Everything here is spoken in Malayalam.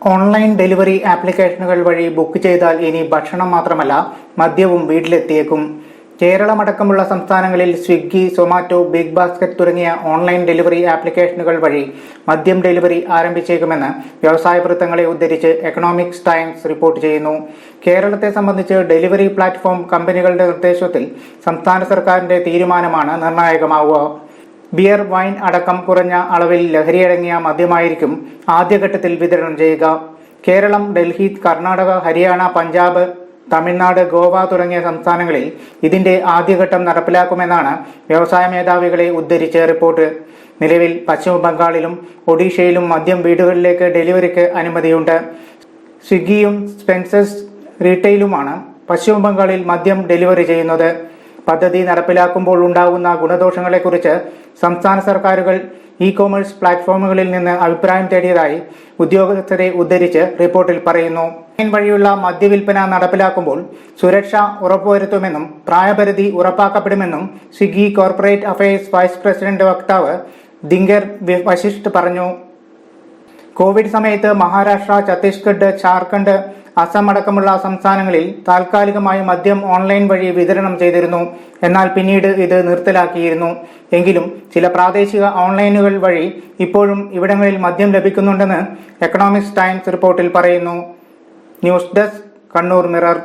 ഓൺലൈൻ ഡെലിവറി ആപ്ലിക്കേഷനുകൾ വഴി ബുക്ക് ചെയ്താൽ ഇനി ഭക്ഷണം മാത്രമല്ല മദ്യവും വീട്ടിലെത്തിയേക്കും. കേരളമടക്കമുള്ള സംസ്ഥാനങ്ങളിൽ സ്വിഗ്ഗി, സൊമാറ്റോ, ബിഗ് ബാസ്ക്കറ്റ് തുടങ്ങിയ ഓൺലൈൻ ഡെലിവറി ആപ്ലിക്കേഷനുകൾ വഴി മദ്യം ഡെലിവറി ആരംഭിച്ചേക്കുമെന്ന് വ്യവസായ വൃത്തങ്ങളെ ഉദ്ധരിച്ച് എക്കണോമിക്സ് ടൈംസ് റിപ്പോർട്ട് ചെയ്യുന്നു. കേരളത്തെ സംബന്ധിച്ച് ഡെലിവറി പ്ലാറ്റ്ഫോം കമ്പനികളുടെ നിർദ്ദേശത്തിൽ സംസ്ഥാന സർക്കാരിന്റെ തീരുമാനമാണ് നിർണായകമാവുക. ബിയർ, വൈൻ അടക്കം കുറഞ്ഞ അളവിൽ ലഹരിയടങ്ങിയ മദ്യമായിരിക്കും ആദ്യഘട്ടത്തിൽ വിതരണം ചെയ്യുക. കേരളം, ഡൽഹി, കർണാടക, ഹരിയാന, പഞ്ചാബ്, തമിഴ്നാട്, ഗോവ തുടങ്ങിയ സംസ്ഥാനങ്ങളിൽ ഇതിന്റെ ആദ്യഘട്ടം നടപ്പിലാക്കുമെന്നാണ് വ്യവസായ മേധാവികളെ ഉദ്ധരിച്ച് റിപ്പോർട്ട്. നിലവിൽ പശ്ചിമ ബംഗാളിലും ഒഡീഷയിലും മദ്യം വീടുകളിലേക്ക് ഡെലിവറിക്ക് അനുമതിയുണ്ട്. സ്വിഗ്ഗിയും സ്പെൻസേഴ്സ് റീറ്റെയിലുമാണ് പശ്ചിമ ബംഗാളിൽ മദ്യം ഡെലിവറി ചെയ്യുന്നത്. പദ്ധതി നടപ്പിലാക്കുമ്പോൾ ഉണ്ടാകുന്ന ഗുണദോഷങ്ങളെക്കുറിച്ച് സംസ്ഥാന സർക്കാരുകൾ ഇ-കൊമേഴ്സ് പ്ലാറ്റ്ഫോമുകളിൽ നിന്ന് അഭിപ്രായം തേടിയതായി ഉദ്യോഗസ്ഥരെ ഉദ്ധരിച്ച് റിപ്പോർട്ടിൽ പറയുന്നു. ഓൺലൈൻ വഴിയുള്ള മദ്യവിൽപ്പന നടപ്പിലാക്കുമ്പോൾ സുരക്ഷ ഉറപ്പുവരുത്തുമെന്നും പ്രായപരിധി ഉറപ്പാക്കപ്പെടുമെന്നും Swiggy corporate affairs vice president വക്താവ് ദിങ്കർ വശിഷ്ഠ് പറഞ്ഞു. കോവിഡ് സമയത്ത് മഹാരാഷ്ട്ര, ഛത്തീസ്ഗഡ്, ജാർഖണ്ഡ്, അസം അടക്കമുള്ള സംസ്ഥാനങ്ങളിൽ താൽക്കാലികമായി മദ്യം ഓൺലൈൻ വഴി വിതരണം ചെയ്തിരുന്നു. എന്നാൽ പിന്നീട് ഇത് നിർത്തലാക്കിയിരുന്നു. എങ്കിലും ചില പ്രാദേശിക ഓൺലൈനുകൾ വഴി ഇപ്പോഴും ഇവിടങ്ങളിൽ മദ്യം ലഭിക്കുന്നുണ്ടെന്ന് എക്കണോമിക്സ് ടൈംസ് റിപ്പോർട്ടിൽ പറയുന്നു. News desk, Kannur mirror.